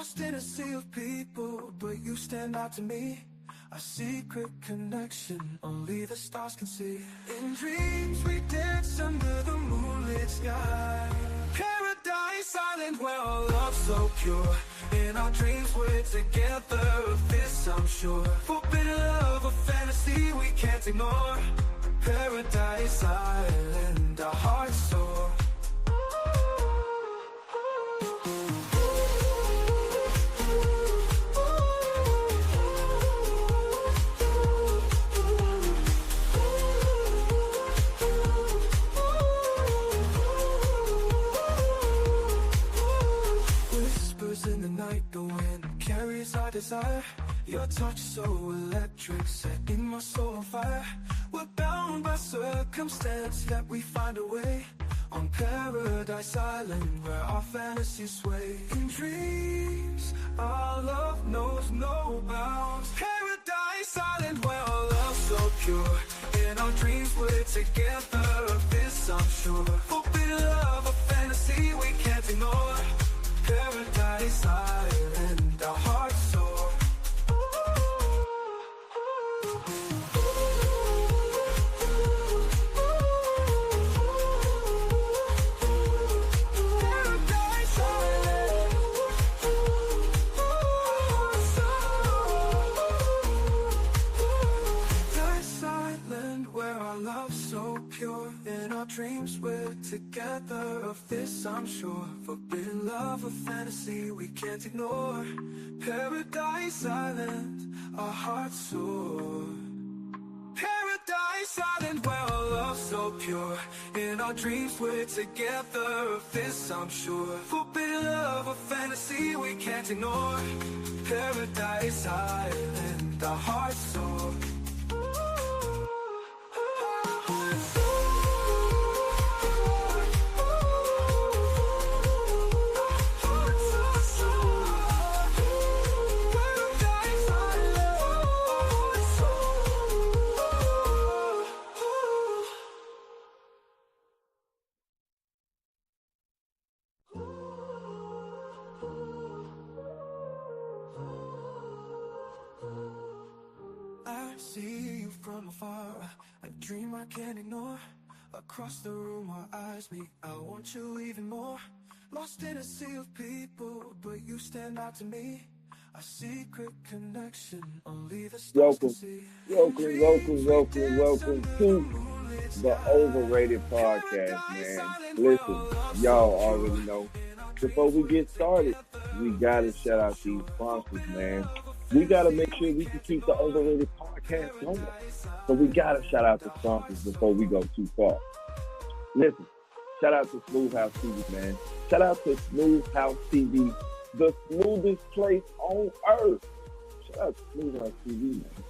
Lost in a sea of people, but you stand out to me. A secret connection only the stars can see. In dreams we dance under the moonlit sky. Paradise island where our love's so pure. In our dreams we're together, of this I'm sure. Forbidden love, a fantasy we can't ignore. Paradise island, our hearts soar. In the night, the wind carries our desire. Your touch so electric, setting my soul on fire. We're bound by circumstance, yet we find a way. On Paradise Island, where our fantasies sway. In dreams, our love knows no bounds. Paradise Island, where our love's so pure. In our dreams, we're together, of this I'm sure. Forbidden love, a fantasy we can't ignore. Paradise Island, our hearts soar. Paradise Island, Paradise Island, where our love's so pure. In our dreams we're together, of this I'm sure. Forbidden love, a fantasy we can't ignore. Paradise Island, our hearts soar. Paradise Island, where our love's so pure. In our dreams we're together, of this I'm sure. Forbidden love, a fantasy we can't ignore. Paradise Island, our hearts soar. I see you from afar, a dream I can't ignore. Across the room our eyes meet, I want you even more. Lost in a sea of people, but you stand out to me. A secret connection only the stars can see. Welcome to the OverRated Podcast, man. Listen, y'all already know. Before we get started, we gotta shout out these sponsors, man. We gotta make sure we can keep the OverRated Podcast going. So we gotta shout out the sponsors before we go too far. Listen, shout out to Smooth House TV, man. Shout out to Smooth House TV, the smoothest place on earth. Shout out to Smooth House TV, man.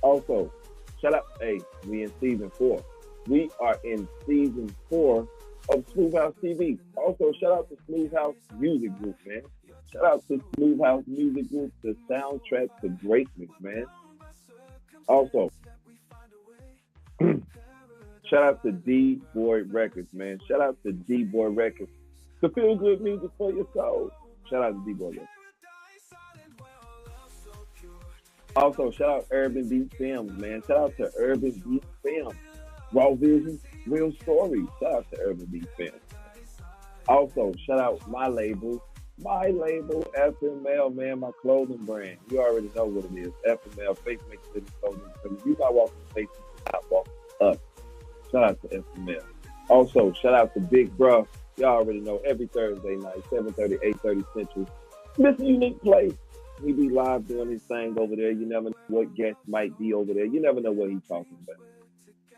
Also, shout out, we in season 4. We are in season 4 of Smooth House TV. Also, shout out to Smooth House Music Group, man. Shout out to Smooth House Music Group, the soundtrack to greatness, man. Also, shout out to D-Boy Records, man. Shout out to D-Boy Records. To feel good music for your soul. Shout out to D-Boy Records. Also, shout out Urban Beat Films, man. Shout out to Urban Beat Films. Raw Vision, Real Stories. Shout out to Urban Beat Films. Also, shout out my label, FML, man, my clothing brand. You already know what it is. FML, Faith Makes Living Clothing. So if you not walking faith, you not walking us. Shout out to FML. Also, shout out to Big Bruh. Y'all already know every Thursday night, 7:30, 8:30 Central. This unique place. We be live doing this thing over there. You never know what guest might be over there. You never know what he's talking about.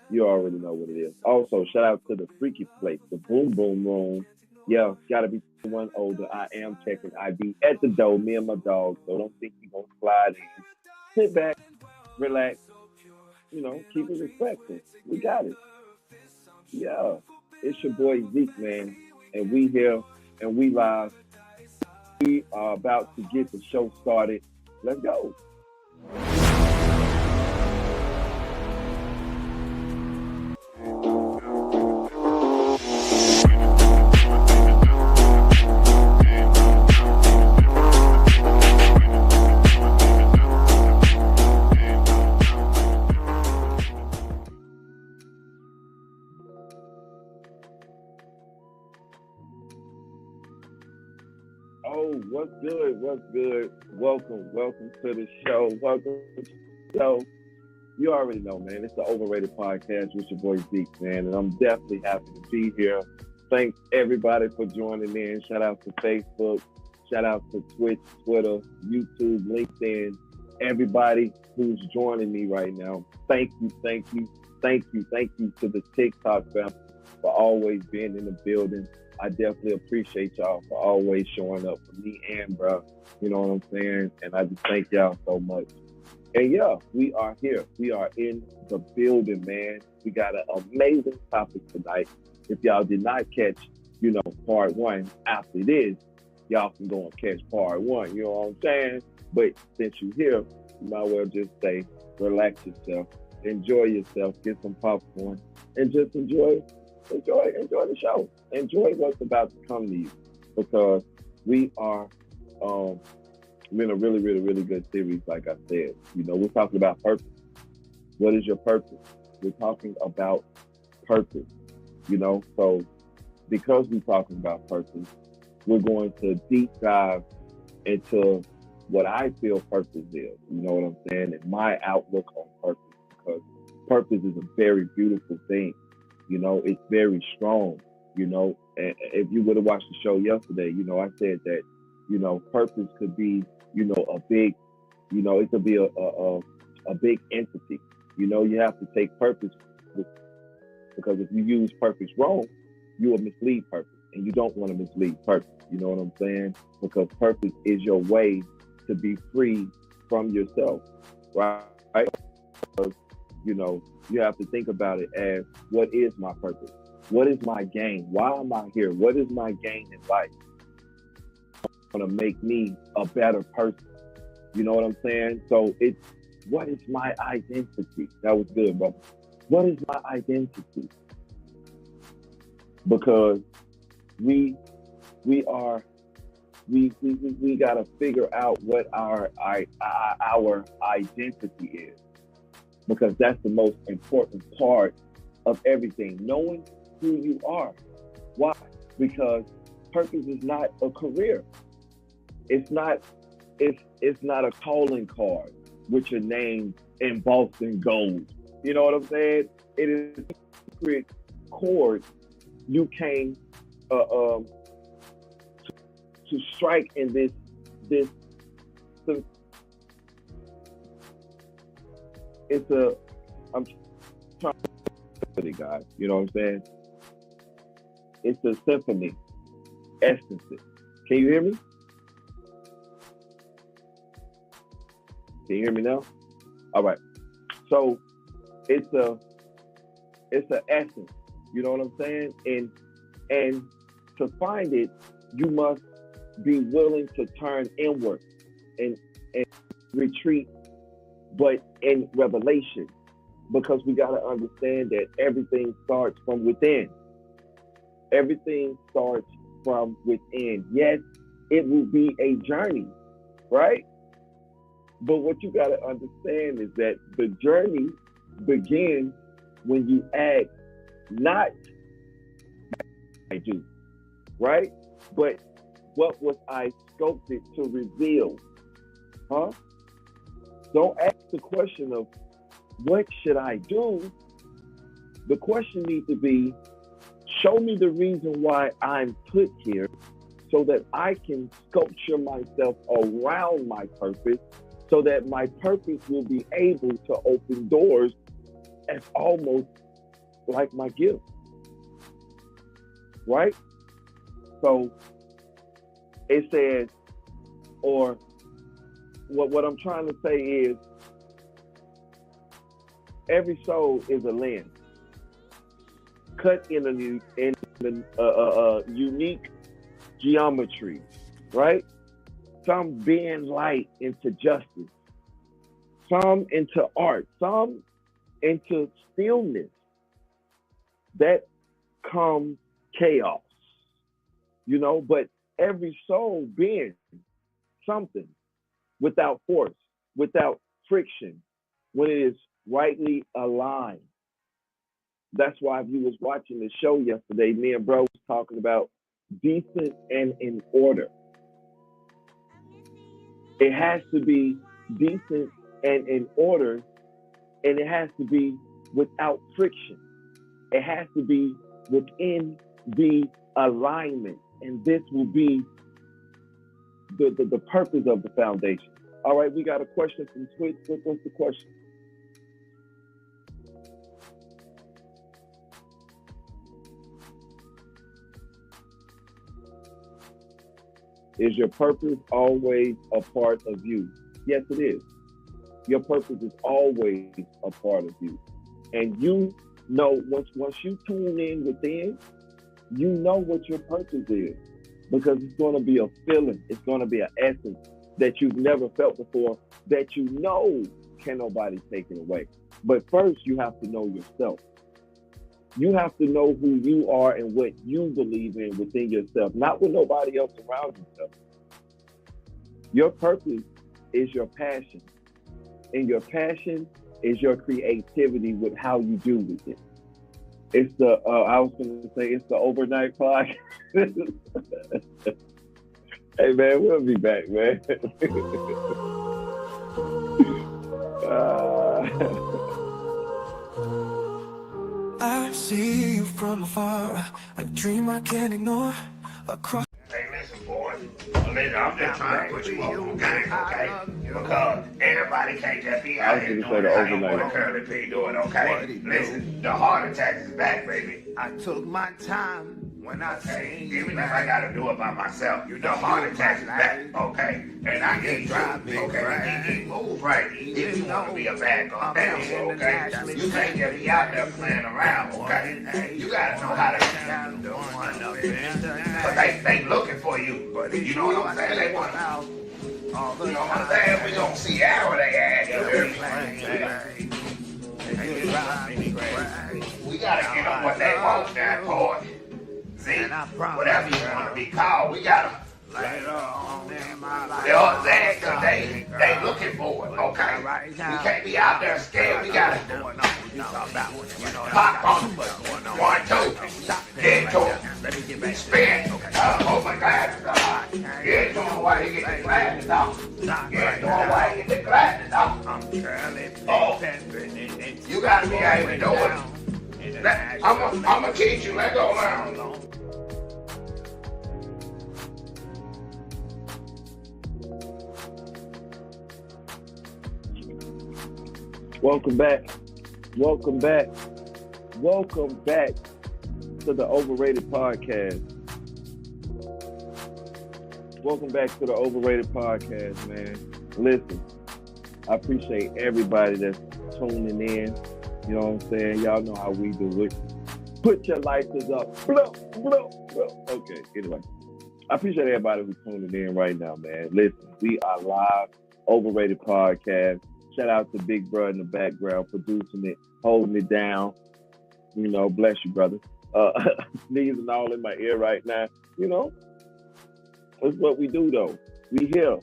You already know what it is. Also, shout out to the Freaky Place, the Boom Boom Room. Yeah, gotta be one older. I am checking ID at the door, me and my dog. So don't think you're gonna slide in. Sit back, relax, keep it respectful. We got it. Yeah, it's your boy Zeke, man. And we here and we live. We are about to get the show started. Let's go. Oh, what's good? What's good? Welcome to the show. Welcome to the show. You already know, man. It's the Overrated Podcast with your boy Zeke, man. And I'm definitely happy to be here. Thanks everybody for joining in. Shout out to Facebook. Shout out to Twitch, Twitter, YouTube, LinkedIn. Everybody who's joining me right now. Thank you to the TikTok family for always being in the building. I definitely appreciate y'all for always showing up for me and bro. You know what I'm saying? And I just thank y'all so much. And yeah, we are here. We are in the building, man. We got an amazing topic tonight. If y'all did not catch, part one after this, y'all can go and catch part one. You know what I'm saying? But since you're here, you might well just say, relax yourself, enjoy yourself, get some popcorn, and just enjoy the show. Enjoy what's about to come to you, because we are in a really, really, really good series. Like I said, we're talking about purpose. What is your purpose? We're talking about purpose. So because we're talking about purpose, we're going to deep dive into what I feel purpose is. You know what I'm saying? And my outlook on purpose, because purpose is a very beautiful thing. It's very strong. And if you would have watched the show yesterday, I said that, purpose could be, a big, it could be a big entity. You have to take purpose, because if you use purpose wrong, you will mislead purpose, and you don't want to mislead purpose. You know what I'm saying? Because purpose is your way to be free from yourself, right? Because, you have to think about it as, what is my purpose? What is my gain? Why am I here? What is my gain in life? Going to make me a better person. You know what I'm saying? So it's, what is my identity? That was good, brother. What is my identity? Because we got to figure out what our identity is, because that's the most important part of everything. Knowing who you are. Why? Because purpose is not a career. It's not a calling card with your name embossed in gold. You know what I'm saying? It is a secret chord you came to strike in this it's a, I'm trying to put it, guys. You know what I'm saying? It's a symphony, essence. Can you hear me? Can you hear me now? All right. So it's an essence. You know what I'm saying? And to find it, you must be willing to turn inward and retreat, but in revelation, because we got to understand that everything starts from within. Everything starts from within. Yes, it will be a journey, right? But what you got to understand is that the journey begins when you act not I do, right? But what was I sculpted to reveal? Huh? Don't ask the question of, what should I do? The question needs to be, show me the reason why I'm put here, so that I can sculpture myself around my purpose, so that my purpose will be able to open doors as almost like my gift. Right? So it says, or what I'm trying to say is, every soul is a lens cut in a unique geometry, right? Some bend light into justice, some into art, some into stillness. That comes chaos, but every soul bends something without force, without friction, when it is rightly aligned. That's why if you was watching the show yesterday, me and bro was talking about decent and in order. It has to be decent and in order, and it has to be without friction. It has to be within the alignment, and this will be the purpose of the foundation. All right, we got a question from Twitch. What's the question? Is your purpose always a part of you? Yes, it is. Your purpose is always a part of you. And you know, once you tune in within, you know what your purpose is. Because it's going to be a feeling, it's going to be an essence that you've never felt before, that you know can nobody take it away. But first, you have to know yourself. You have to know who you are and what you believe in within yourself, not with nobody else around yourself. Your purpose is your passion, and your passion is your creativity with how you do with it. It's the, I was going to say, it's the overnight podcast. Hey, man, we'll be back, man. I see you from afar, a dream I can't ignore. Across. Hey, listen, boy. Listen, I'm just trying to put you up on game, okay? Because everybody can't just be out here doing how you want a curly P doing, okay? Listen, the heart attack is back, baby. I took my time when I say, even if I gotta do it by myself, the heart attack is back, okay? And I need you, okay? He moves right if you want to be a bad guy, okay? You can't just be out there playing around, okay? You gotta know how to handle the one. Because they looking for you, but you know what I'm saying? They want to, you know what I'm saying? We gonna see how they act. We gotta get them what they want that part. See, whatever you want to be called, we gotta. They looking for it, okay? We can't be out there scared. We gotta pop on 1, 2, get to him. We spin. Hold my glasses off. Get to him while he get the glasses off. Get to him while he get the glasses off. Oh, you gotta be able to do it. I'm gonna teach you. Let go around. Welcome back to the OverRated Podcast. Welcome back to the OverRated Podcast, man. Listen, I appreciate everybody that's tuning in. You know what I'm saying? Y'all know how we do it. Put your lighters up. Blow, blow, blow. Okay, anyway. I appreciate everybody who's tuning in right now, man. Listen, we are live, OverRated Podcast. Shout out to Big Bro in the background, producing it, holding it down. You know, bless you, brother. Sneezing all in my ear right now. You know, that's what we do, though. We here.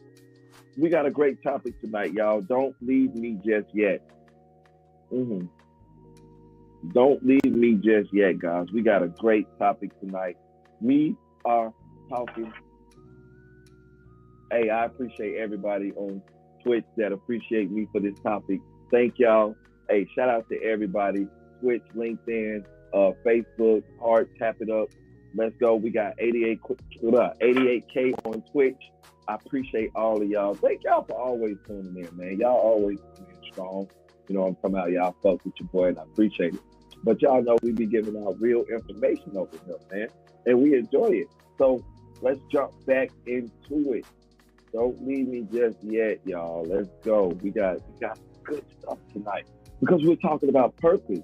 We got a great topic tonight, y'all. Don't leave me just yet. Don't leave me just yet, guys. We got a great topic tonight. We are talking. Hey, I appreciate everybody on Twitch that appreciate me for this topic. Thank y'all. Hey, shout out to everybody. Twitch, LinkedIn, Facebook, heart, tap it up. Let's go. We got 88K on Twitch. I appreciate all of y'all. Thank y'all for always tuning in, man. Y'all always being strong. You know, I'm coming out, y'all fuck with your boy, and I appreciate it. But y'all know we be giving out real information over here, man. And we enjoy it. So let's jump back into it. Don't leave me just yet, y'all. Let's go. We got good stuff tonight because we're talking about purpose,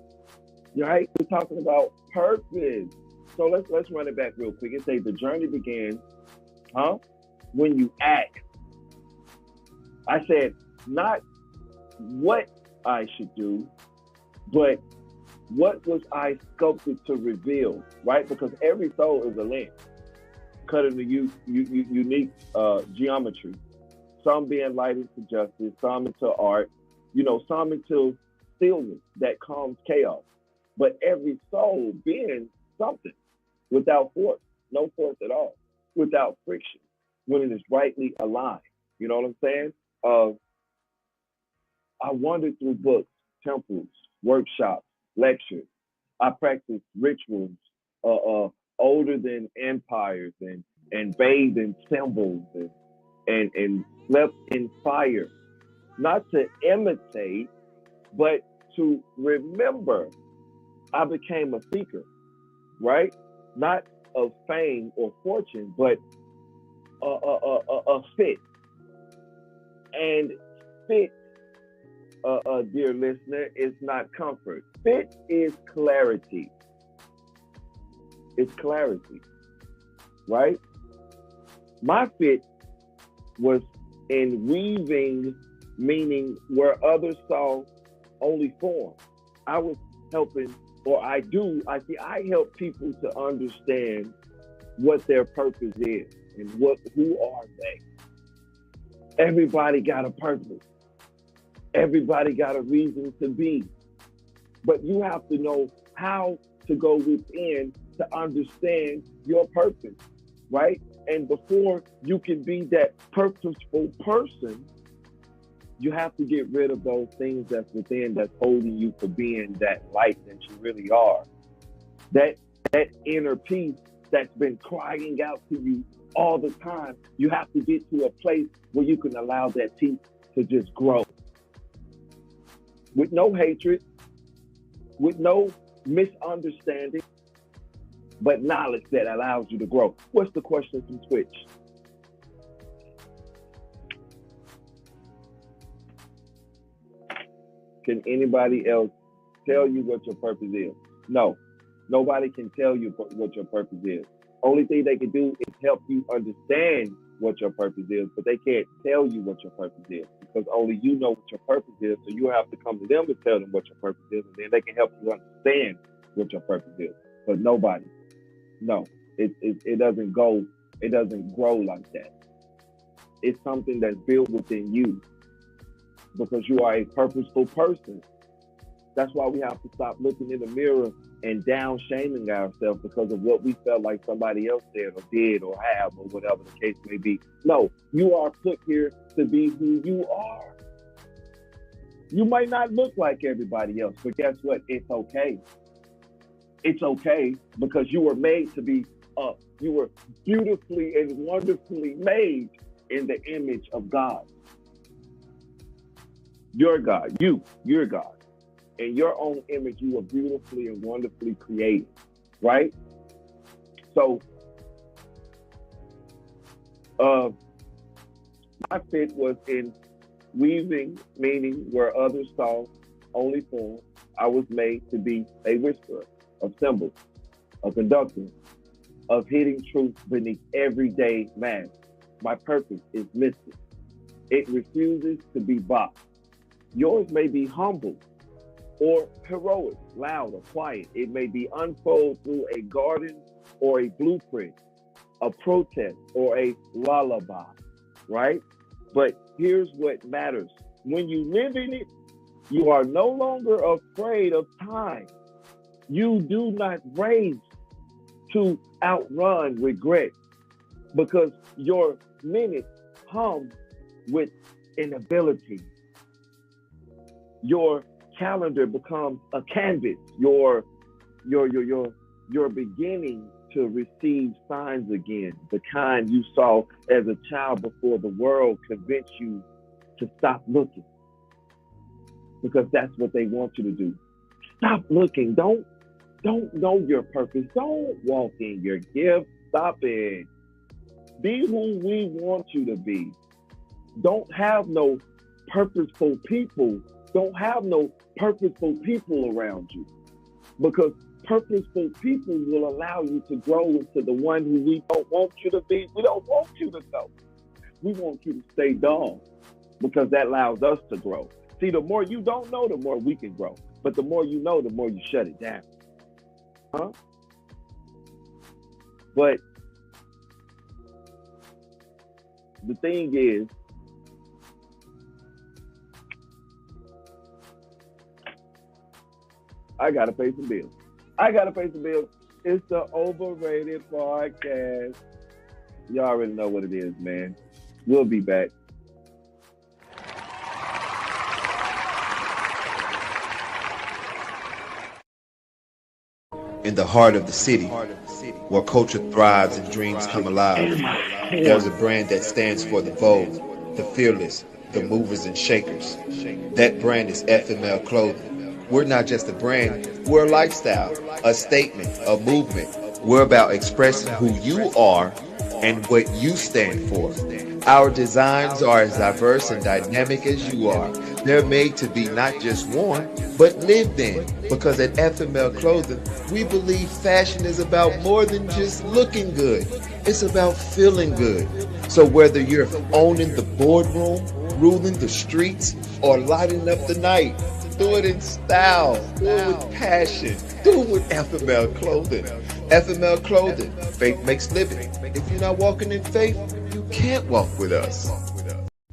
right? We're talking about purpose. So let's run it back real quick and say the journey begins, when you act. I said not what I should do, but what was I sculpted to reveal, right? Because every soul is a lens. Cut in the unique geometry. Some being light into justice, some into art, you know, some into stillness that calms chaos. But every soul being something without force, no force at all, without friction, when it is rightly aligned, You know what I'm saying? I wandered through books, temples, workshops, lectures. I practiced rituals older than empires and bathed in symbols and slept in fire. Not to imitate, but to remember. I became a seeker, right? Not of fame or fortune, but a fit. And fit, dear listener, is not comfort. Fit is clarity. It's clarity, right? My fit was in weaving, meaning where others saw only form. I was helping, or I help people to understand what their purpose is and who are they. Everybody got a purpose. Everybody got a reason to be. But you have to know how to go within to understand your purpose, right? And before you can be that purposeful person, you have to get rid of those things that's within that's holding you from being that light that you really are. That inner peace that's been crying out to you all the time. You have to get to a place where you can allow that peace to just grow. With no hatred, with no misunderstanding, but knowledge that allows you to grow. What's the question from Twitch? Can anybody else tell you what your purpose is? No, nobody can tell you what your purpose is. Only thing they can do is help you understand what your purpose is, but they can't tell you what your purpose is because only you know what your purpose is. So you have to come to them and tell them what your purpose is, and then they can help you understand what your purpose is. But nobody, no, it doesn't go, it doesn't grow like that. It's something that's built within you because you are a purposeful person. That's why we have to stop looking in the mirror and down shaming ourselves because of what we felt like somebody else said or did or have or whatever the case may be. No, you are put here to be who you are. You might not look like everybody else, but guess what? It's okay. It's okay because you were made to be you were beautifully and wonderfully made in the image of God. You're God. You're God. In your own image, you were beautifully and wonderfully created, right? So, my fit was in weaving, meaning where others saw only form. I was made to be a whisperer of symbols, a conductor, of hidden truth beneath everyday mask. My purpose is mystic. It refuses to be boxed. Yours may be humble or heroic, loud or quiet. It may be unfold through a garden or a blueprint, a protest or a lullaby, right? But here's what matters. When you live in it, you are no longer afraid of time. You do not race to outrun regret because your minutes hum with inability. Your calendar becomes a canvas. You're beginning to receive signs again, the kind you saw as a child before the world convinced you to stop looking, because that's what they want you to do. Stop looking. Don't know your purpose. Don't walk in your gift. Stop it. Be who we want you to be. Don't have no purposeful people. Don't have no purposeful people around you, because purposeful people will allow you to grow into the one who we don't want you to be. We don't want you to know. We want you to stay dumb because that allows us to grow. See, the more you don't know, the more we can grow. But the more you know, the more you shut it down. Huh? But the thing is, I gotta pay some bills. It's the OverRated Podcast. You already know what it is, man. We'll be back. In the heart of the city, where culture thrives and dreams come alive, there's a brand that stands for the bold, the fearless, the movers and shakers. That brand is FML Clothing. We're not just a brand, we're a lifestyle, a statement, a movement. We're about expressing who you are and what you stand for. Our designs are as diverse and dynamic as you are. They're made to be not just worn, but lived in. Because at FML Clothing, we believe fashion is about more than just looking good. It's about feeling good. So whether you're owning the boardroom, ruling the streets, or lighting up the night, do it in style, do it with passion, do it with FML Clothing. FML Clothing, faith makes living. If you're not walking in faith, you can't walk with us.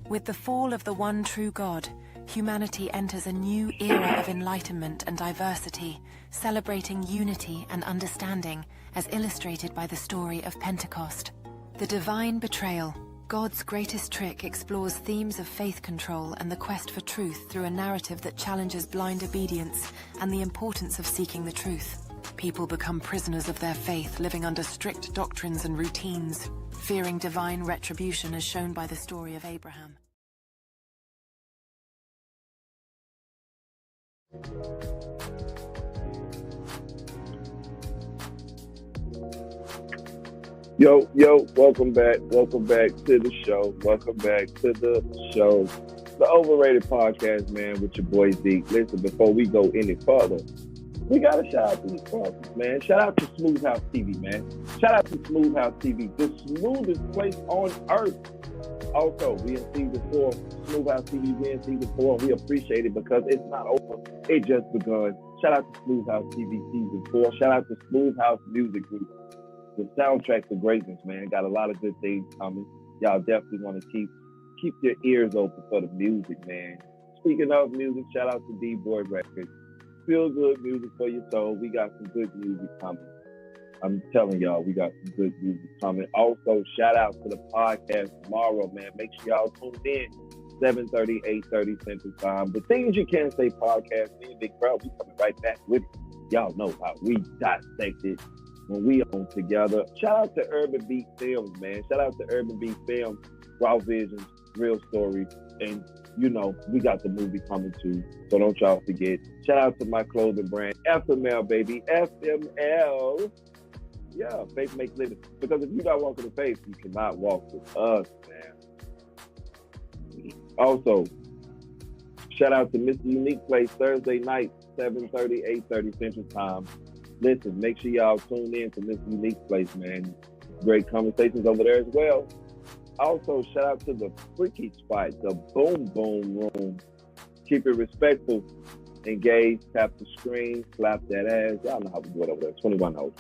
With the fall of the one true God, humanity enters a new era of enlightenment and diversity, celebrating unity and understanding, as illustrated by the story of Pentecost. The Divine Betrayal, God's greatest trick, explores themes of faith control and the quest for truth through a narrative that challenges blind obedience and the importance of seeking the truth. People become prisoners of their faith, living under strict doctrines and routines, fearing divine retribution as shown by the story of Abraham. Yo, welcome back to the show. The OverRated Podcast, man, with your boy Zeke. Listen, before we go any further, we got to shout out to these sponsors, man. Shout out to Smooth House TV, man. Shout out to Smooth House TV, the smoothest place on earth. Also, we in season 4, Smooth House TV, we in season 4. We appreciate it because it's not over. It just begun. Shout out to Smooth House TV season 4. Shout out to Smooth House Music Group. The soundtrack to greatness, man. Got a lot of good things coming. Y'all definitely want to keep your ears open for the music, man. Speaking of music, shout out to D-Boy Records. Feel good music for your soul. We got some good music coming. I'm telling y'all, we got some good music coming. Also, shout out to the podcast tomorrow, man. Make sure y'all tune in 7:30, 8:30 Central Time. The things you can't say podcast, me and Big Bro, we coming right back with it. Y'all know how we dissect it when we on together. Shout out to Urban Beat Films, man. Shout out to Urban Beat Films, Raw Visions, Real Stories, and you know, we got the movie coming too, so don't y'all forget. Shout out to my clothing brand, FML, baby. FML. Yeah, faith makes living. Because if you're not walking in faith, you cannot walk with us, man. Also, shout out to Mr. Unique Place, Thursday night, 7:30, 8:30 Central Time. Listen, make sure y'all tune in to Mr. Unique Place, man. Great conversations over there as well. Also, shout out to the Freaky Spot, the Boom Boom Room. Keep it respectful, engage, tap the screen, slap that ass. Y'all know how we do it over there. 21 hours.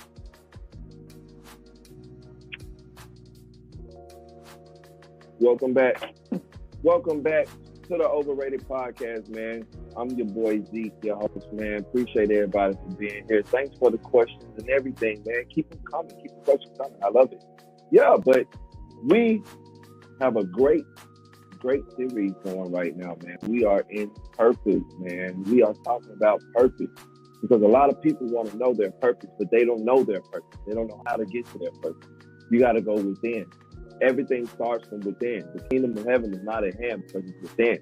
Welcome back. Welcome back to the OverRated Podcast, man. I'm your boy Zeke, your host, man. Appreciate everybody for being here. Thanks for the questions and everything, man. Keep them coming. Keep the questions coming. I love it. Yeah, but we have a great series going right now, man. We are in purpose, man. We are talking about purpose because a lot of people want to know their purpose, but they don't know their purpose. They don't know how to get to their purpose. You got to go within. Everything starts from within. The kingdom of heaven is not at hand because it's within.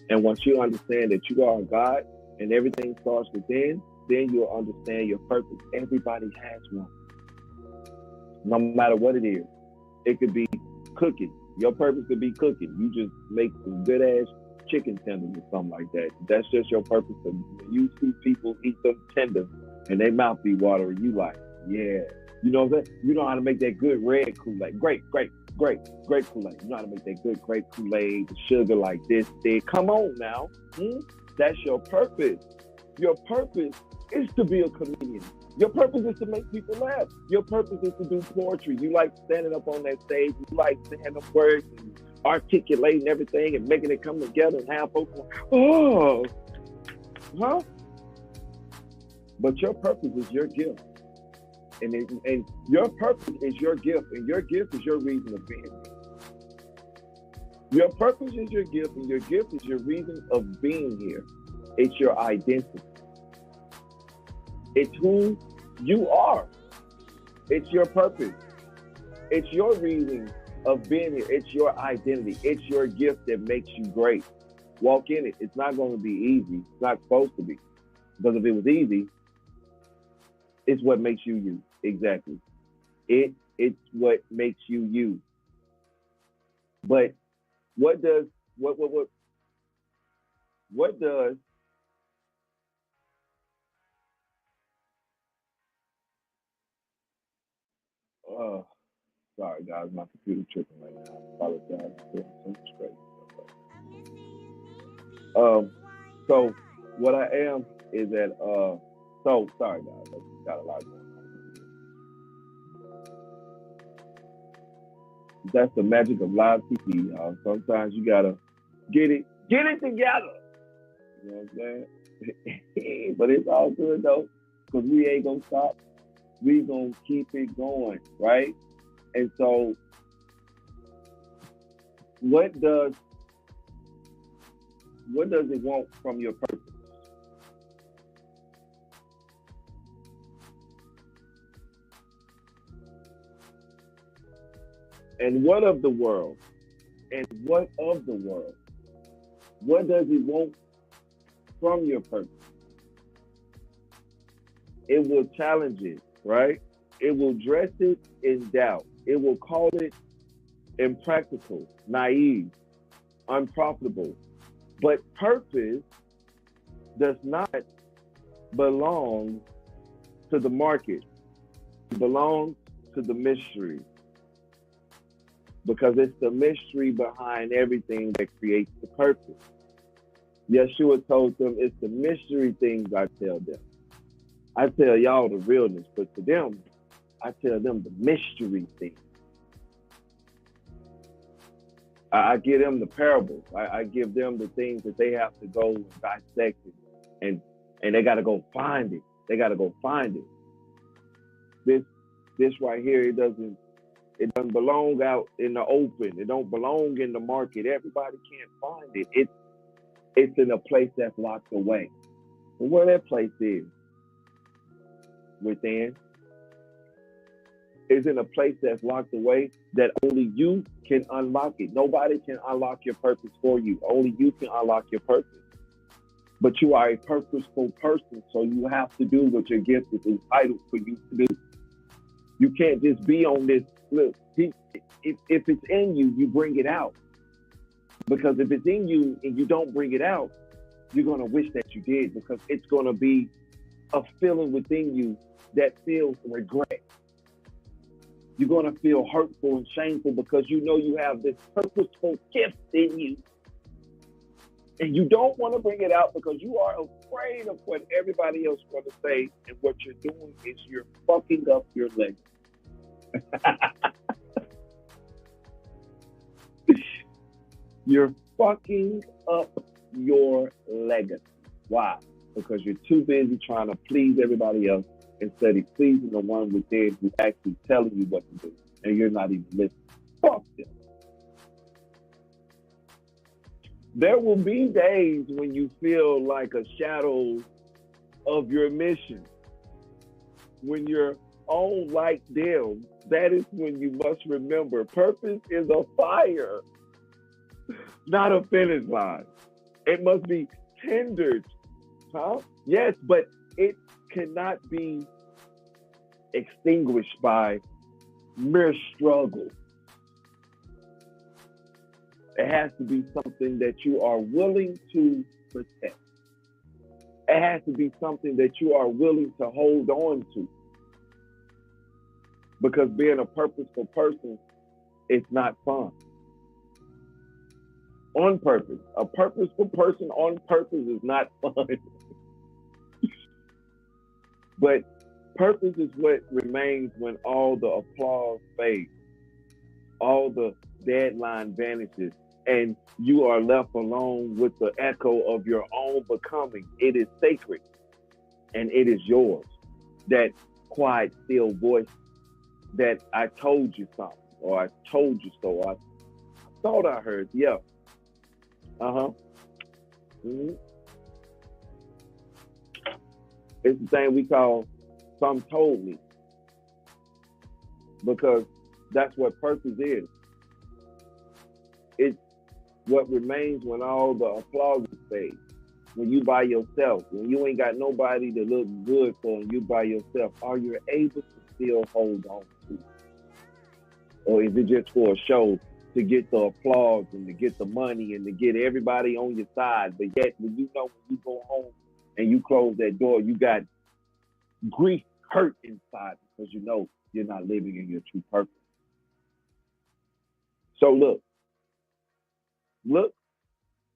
And once you understand that you are God and everything starts within, then you'll understand your purpose. Everybody has one. No matter what it is. It could be cooking. Your purpose could be cooking. You just make some good ass chicken tenders or something like that. That's just your purpose. When you see people eat them tenders and their mouth be watering, you like, yeah. You know what I'm saying? You know how to make that good red Kool-Aid. Great Kool-Aid. You know how to make that good grape Kool-Aid, the sugar like this thick. Come on now. That's your purpose. Your purpose is to be a comedian. Your purpose is to make people laugh. Your purpose is to do poetry. You like standing up on that stage. You like saying up words and articulating everything and making it come together and have folks like, oh, huh? But your purpose is your gift. And your purpose is your gift, and your gift is your reason of being here. Your purpose is your gift, and your gift is your reason of being here. It's your identity. It's who You are. It's your purpose. It's your reason of being here. It's your identity. It's your gift that makes you great. Walk in it. It's not going to be easy. It's not supposed to be. Because if it was easy, it's what makes you you. Exactly. It's what makes you you. But what does uh sorry guys, my computer tripping right now. I apologize for so much crazy stuff. So what I am is that so sorry guys, I just got a lot going on. That's the magic of live TV, y'all. Sometimes you gotta get it together. You know what I'm saying? But it's all good though, because we ain't gonna stop. We gonna keep it going, right? And so, what does it want from your purpose? And what of the world? And what of the world? What does it want from your purpose? It will challenge it, right? It will dress it in doubt. It will call it impractical, naive, unprofitable. But purpose does not belong to the market. It belongs to the mystery. Because it's the mystery behind everything that creates the purpose. Yeshua told them, it's the mystery things I tell them. I tell y'all the realness, but to them, I tell them the mystery things. I give them the parables. I give them the things that they have to go and dissect it, and they got to go find it. They got to go find it. This right here, it doesn't belong out in the open. It don't belong in the market. Everybody can't find it. It's in a place that's locked away. And where that place is, within, is in a place that's locked away that only you can unlock it. Nobody can unlock your purpose for you. Only you can unlock your purpose. But you are a purposeful person, so you have to do what your gift is entitled for you to do. You can't just be on this. Look, if it's in you, you bring it out. Because if it's in you and you don't bring it out, you're going to wish that you did, because it's going to be a feeling within you that feels regret. You're going to feel hurtful and shameful because you know you have this purposeful gift in you. And you don't want to bring it out because you are afraid of what everybody else is going to say. And what you're doing is you're fucking up your legacy. You're fucking up your legacy. Why? Because you're too busy trying to please everybody else instead of pleasing the one within who's actually telling you what to do. And you're not even listening. Fuck them. There will be days when you feel like a shadow of your mission. When you're on like them, that is when you must remember purpose is a fire, not a finish line. It must be tendered, huh? Yes, but it cannot be extinguished by mere struggle. It has to be something that you are willing to protect. It has to be something that you are willing to hold on to. Because being a purposeful person is not fun. On purpose. A purposeful person on purpose is not fun. But purpose is what remains when all the applause fades. All the deadline vanishes. And you are left alone with the echo of your own becoming. It is sacred. And it is yours. That quiet, still voice that I told you something. Or I told you so. I thought I heard. Yeah. Uh-huh. Mm-hmm. It's the thing we call Some told me. Because that's what purpose is. It's what remains when all the applause fades. When you by yourself, when you ain't got nobody to look good for, and you by yourself, are you able to still hold on to it? Or is it just for a show to get the applause and to get the money and to get everybody on your side? But yet, when you go home and you close that door, you got grief, hurt inside because you know you're not living in your true purpose. So look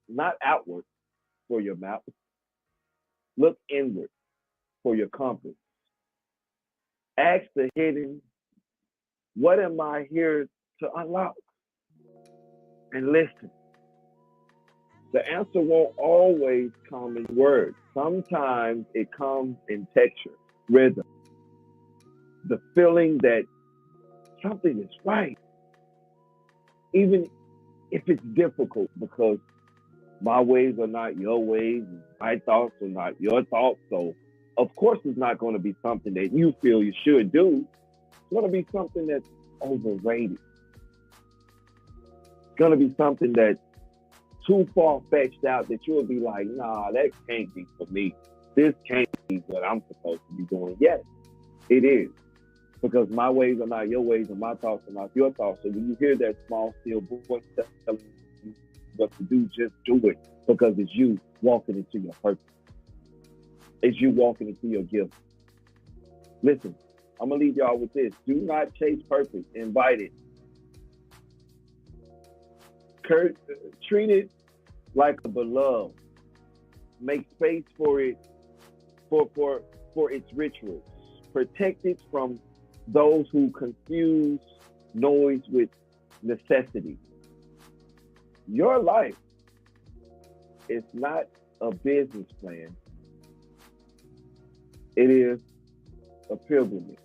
not outward for your map. Look inward for your compass. Ask the hidden, what am I here to unlock? And listen. The answer won't always come in words. Sometimes it comes in texture, rhythm. The feeling that something is right. Even if it's difficult, because my ways are not your ways, and my thoughts are not your thoughts. So, of course, it's not going to be something that you feel you should do. It's going to be something that's overrated. It's going to be something that's too far-fetched out that you'll be like, nah, that can't be for me. This can't be what I'm supposed to be doing. Yes, it is. Because my ways are not your ways and my thoughts are not your thoughts. So when you hear that small, still voice telling you what to do, just do it. Because it's you walking into your purpose. It's you walking into your gift. Listen, I'm going to leave y'all with this. Do not chase purpose. Invite it. Treat it like a beloved. Make space for it, for its rituals. Protect it from those who confuse noise with necessity. Your life is not a business plan. It is a pilgrimage.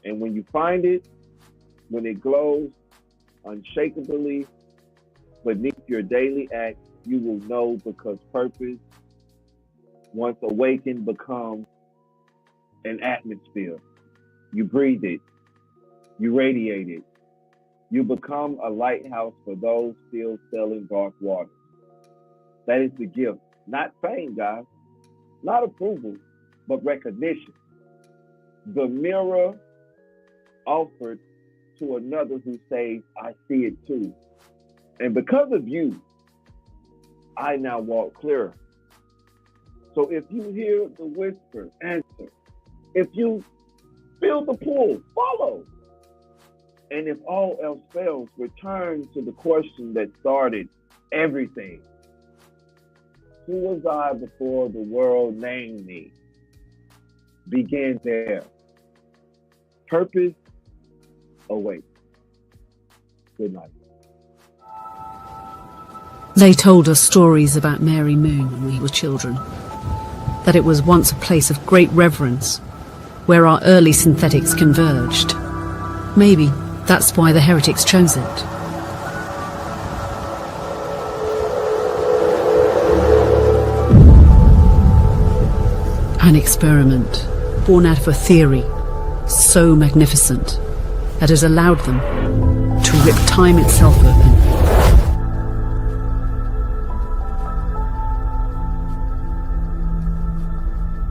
And when you find it, when it glows unshakably beneath your daily act, you will know, because purpose, once awakened, becomes an atmosphere. You breathe it. You radiate it. You become a lighthouse for those still sailing dark waters. That is the gift. Not fame, guys. Not approval, but recognition. The mirror offered to another who says, I see it too. And because of you, I now walk clearer. So if you hear the whisper, answer. If you feel the pull, follow. And if all else fails, return to the question that started everything. Who was I before the world named me? Begin there. Purpose awaits. Good night. They told us stories about Mary Moon when we were children. That it was once a place of great reverence, where our early synthetics converged. Maybe that's why the heretics chose it. An experiment born out of a theory so magnificent that has allowed them to rip time itself open